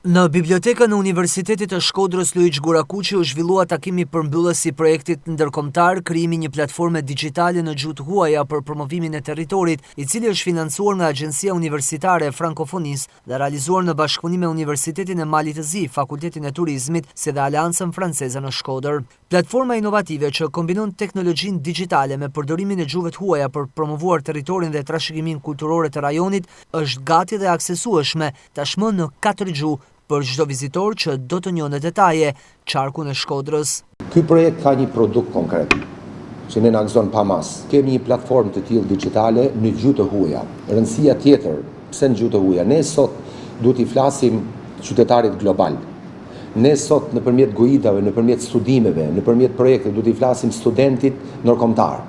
Në bibliotekën e Universitetit të Shkodrës Luiç Gurakuqi u zhvillua takimi përmbyllës i projektit ndërkombëtar krijimi një platforme digjitale në gjuhë të huaja për promovimin e territorit, i cili është financuar nga Agjencia Universitare e Frankofonisë dhe realizuar në bashkëpunim me Universitetin e Malit të Zi, Fakultetin e Turizmit, si dhe Aleancën Franceze në Shkodër. Platforma inovative që kombinon teknologjinë digjitale me përdorimin e gjuhëve të huaja për promovuar territorin dhe trashëgiminë kulturore të rajonit është gati dhe aksesueshme tashmë në 4 gjuhë për çdo vizitor që do të njohë në detaje qarkun e Shkodrës. Ky projekt ka një produkt konkret që ne na gëzon pa mas. Kemi një platformë të tillë digjitale në gjuhë të huaja. Rëndësia tjetër, pse në gjuhë të huaja? Ne sot duhet i flasim qytetarit global. Ne sot nëpërmjet guidave, nëpërmjet studimeve, nëpërmjet projekteve duhet i flasim studentit ndërkombëtar.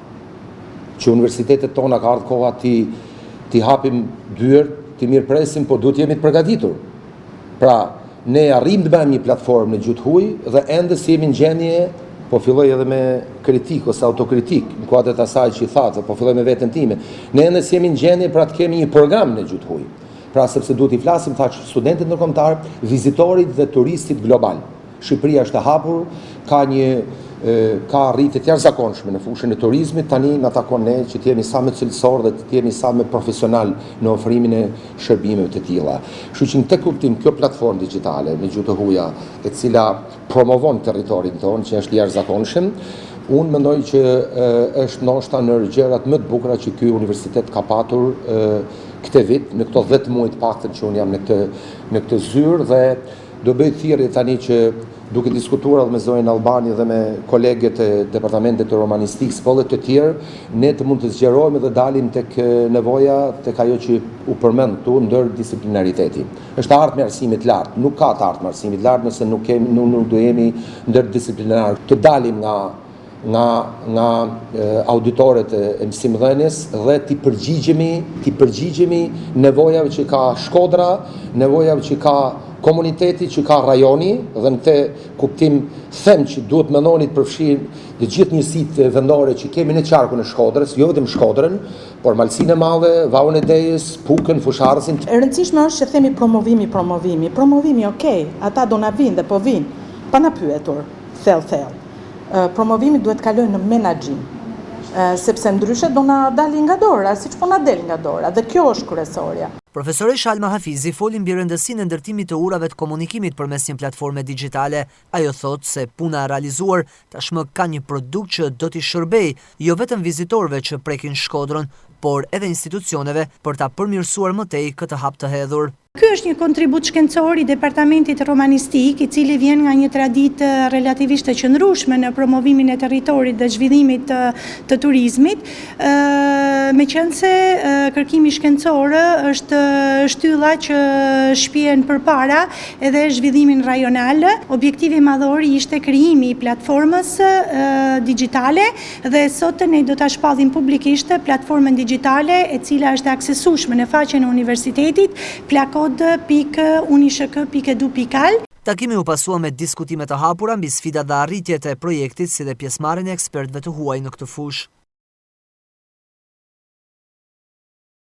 Që universitetet tona ka ardhur koha ti hapim dyert, ti mirëpresim, po duhet jemi të përgatitur. Pra, ne arrim të bëjmë një platformë në gjuhë të huaj dhe ende si jemi në gjendje, po filloj edhe me kritik ose autokritik, në kuadrat asaj që i thatë, po filloj me veten time. Ne ende si jemi në gjendje pra të kemi një program në gjuhë të huaj. Pra sepse duhet i flasim thash studentit ndërkombëtar, vizitorit dhe turistit global. Shqipëria është e hapur, ka rritje të jashtëzakonshme në fushën e turizmit, tani na takon ne që të jemi sa më cilësor dhe të jemi sa më profesional në ofrimin e shërbimeve të tilla. Kështu që në këtë kuptim kjo platformë digjitale me gjuhë të huaja, e cila promovon territorin tonë, që është i jashtëzakonshëm, unë mendoj që është ndoshta në gjërat më të bukura që ky universitet ka patur këtë vit, në këto 10 muaj të paktën që unë jam në këtë zyrë, dhe do bëj thirrje tani që duke diskutuar me Zorin Albani dhe me kolegët e departamentit të romanistikës po dhe të tjerë, ne të mund të zgjerohemi dhe dalim tek nevoja, tek ajo që u përmend këtu, ndërdisiplinariteti. Është art me arsimit lartë, nuk ka të art me arsimit lartë nëse nuk do jemi ndërdisiplinar. Të dalim nga auditoret e mësimdhënies dhe ti përgjigjemi nevojave që ka Shkodra, nevojave që ka komuniteti, që ka rajoni, dhe në këtë kuptim them që duhet mendoni të përfshirë të gjithë njësitë vendore që kemi në qarkun e Shkodrës, jo vetëm Shkodrën, por Malsinë e Madhe, Vallën e Dejës, Pukën, Fusharësin. E rëndësishme është që themi promovimi, okay, ata do na vinë dhe po vinë, pa na pyetur, thellë. Promovimi duhet kalojë në menaxhim, sepse ndryshe do na dalin nga dora, siç po na del nga dora, dhe kjo është kryesorja. Profesori Shalma Hafizi foli mbi rëndësinë e ndërtimit të urave të komunikimit përmes një platforme digjitale. Ajo thotë se puna e realizuar tashmë ka një produkt që do t'i shërbejë jo vetëm vizitorëve që prekin Shkodrën, por edhe institucioneve për ta përmirësuar më tej këtë hap të hedhur. Ky është një kontribut shkencor i Departamentit Romanistik, i cili vjen nga një traditë relativisht të qëndrueshme në promovimin e territorit dhe zhvillimit të turizmit, meqense kërkimi shkencor është shtylla që shpihen përpara edhe zhvillimin rajonal. Objektivi madhor ishte krijimi i platformës digjitale dhe sot ne do ta shpallim publikisht platformën digjitale e cila është aksesueshme në faqen e universitetit plakod.unishk.edu.al. Takimi u pasua me diskutime të hapura mbi sfidat dhe arritjet e projektit si dhe pjesëmarrjen e ekspertëve të huaj në këtë fushë.